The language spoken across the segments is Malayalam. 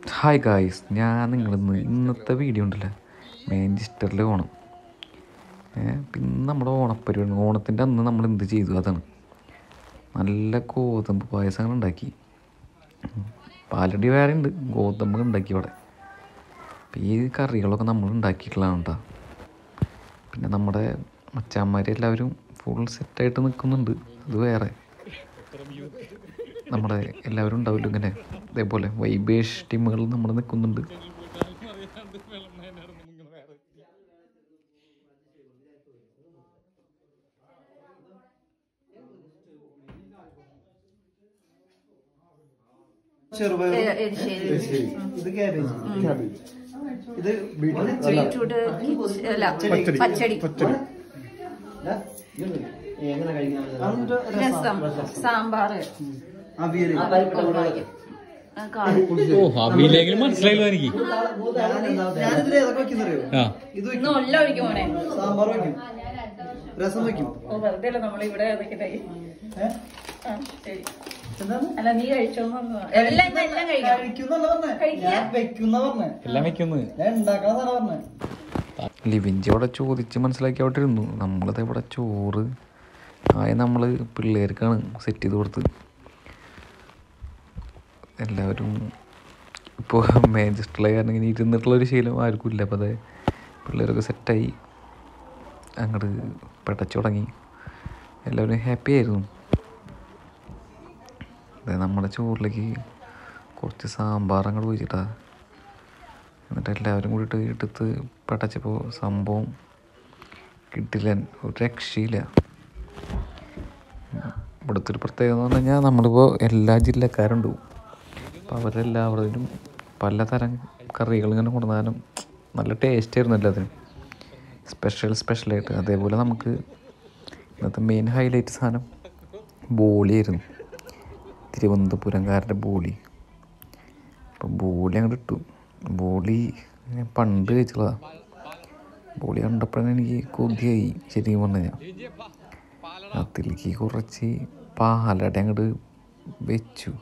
ഹായ് ഗായ്സ്, ഞാൻ ഇന്നത്തെ വീഡിയോ ഉണ്ടല്ലോ മാഞ്ചസ്റ്ററിൽ ഓണം. പിന്നെ നമ്മുടെ ഓണപ്പരിപാടി, ഓണത്തിൻ്റെ അന്ന് നമ്മൾ എന്ത് ചെയ്തു അതാണ്. നല്ല ഗോതമ്പ് പായസങ്ങൾ ഉണ്ടാക്കി. പാലടി വേറെ ഉണ്ട്, ഗോതമ്പ് ഉണ്ടാക്കി അവിടെ. അപ്പം ഈ കറികളൊക്കെ നമ്മൾ ഉണ്ടാക്കിയിട്ടുള്ളതാണ് കേട്ടോ. പിന്നെ നമ്മുടെ മച്ചാന്മാരെല്ലാവരും ഫുൾ സെറ്റായിട്ട് നിൽക്കുന്നുണ്ട്, അത് വേറെ. നമ്മുടെ എല്ലാവരും ഉണ്ടാവില്ല ഇങ്ങനെ ഇതേപോലെ വൈബേഷ് ടീമുകൾ നമ്മൾ നിൽക്കുന്നുണ്ട്. പച്ചടി, രസം, സാമ്പാറ്, മനസ്സിലായില്ലോ എനിക്ക്. സാമ്പാർ വയ്ക്കും, രസം വയ്ക്കും. വെറുതെ അല്ല നമ്മളിവിടെ അല്ല, നീ കഴിച്ചോന്ന് എല്ലാം ലിവിഞ്ചോടെ ചോദിച്ച് മനസ്സിലാക്കിയോട്ടിരുന്നു. നമ്മളിത് ഇവിടെ ചോറ് നമ്മൾ പിള്ളേർക്കാണ് സെറ്റ് ചെയ്ത് കൊടുത്തത്. എല്ലാവരും ഇപ്പോൾ മാഞ്ചസ്റ്ററിലെ കാരണം ഇങ്ങനെ ഇരുന്നിട്ടുള്ളൊരു ശീലം ആർക്കും ഇല്ല. അപ്പോൾ അതെ പിള്ളേരൊക്കെ സെറ്റായി അങ്ങോട്ട് പെടച്ചു തുടങ്ങി. എല്ലാവരും ഹാപ്പി ആയിരുന്നു. അതെ, നമ്മുടെ ചോറിലേക്ക് കുറച്ച് സാമ്പാർ അങ്ങോട്ട് ഒഴിച്ചിട്ടാ. എന്നിട്ട് എല്ലാവരും കൂടിയിട്ട് എടുത്ത് പെടച്ചപ്പോൾ സംഭവം കിട്ടില്ല, ഒരു രക്ഷയില്ല. ഇവിടുത്തെ ഒരു പ്രത്യേകത എന്ന് പറഞ്ഞു കഴിഞ്ഞാൽ നമ്മളിപ്പോൾ എല്ലാ ജില്ലക്കാരുണ്ട്. അപ്പോൾ അവരെല്ലാവരും പലതരം കറികൾ ഇങ്ങനെ കൊണ്ടുവന്നാലും നല്ല ടേസ്റ്റ് ആയിരുന്നു എല്ലാത്തിനും, സ്പെഷ്യലായിട്ട്. അതേപോലെ നമുക്ക് ഇന്നത്തെ മെയിൻ ഹൈലൈറ്റ് സാധനം ബോളിയായിരുന്നു, തിരുവനന്തപുരംകാരുടെ ബോളി. അപ്പോൾ ബോളി അങ്ങോട്ട് ഇട്ടു. ബോളി ഞാൻ പണ്ട് കഴിച്ചുള്ളതാണ്. ബോളി കണ്ടപ്പോഴാണ് എനിക്ക് കൊതിയായി ശരിക്കും പറഞ്ഞു കഴിഞ്ഞാൽ. അതിലേക്ക് കുറച്ച് പാലട അങ്ങോട്ട് വെച്ചു.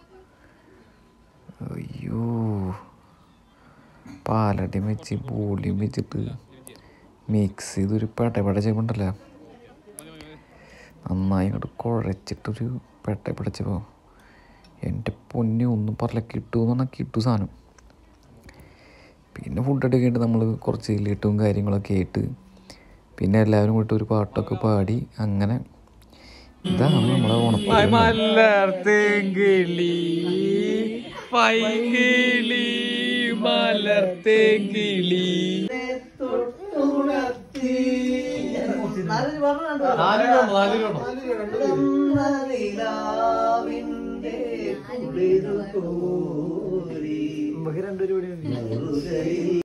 അയ്യോ, പാലടയും വെച്ച് ബോളിയും വെച്ചിട്ട് മിക്സ് ചെയ്തൊരു പെടപെടച്ചപ്പോണ്ടല്ലോ, നന്നായി അങ്ങോട്ട് കുഴച്ചിട്ടൊരു പെടപെടച്ചപ്പോൾ എൻ്റെ പൊന്നെ ഒന്നും പറഞ്ഞില്ല, കിട്ടുമെന്ന് പറഞ്ഞാൽ കിട്ടും സാധനം. പിന്നെ ഫുഡൊക്കെ ആയിട്ട് നമ്മൾ കുറച്ച് ലേറ്റും കാര്യങ്ങളൊക്കെ ആയിട്ട് പിന്നെ എല്ലാവരും കൂട്ടി ഒരു പാട്ടൊക്കെ പാടി. അങ്ങനെ ഇതാണ് നമ്മളെ രണ്ടുപേരും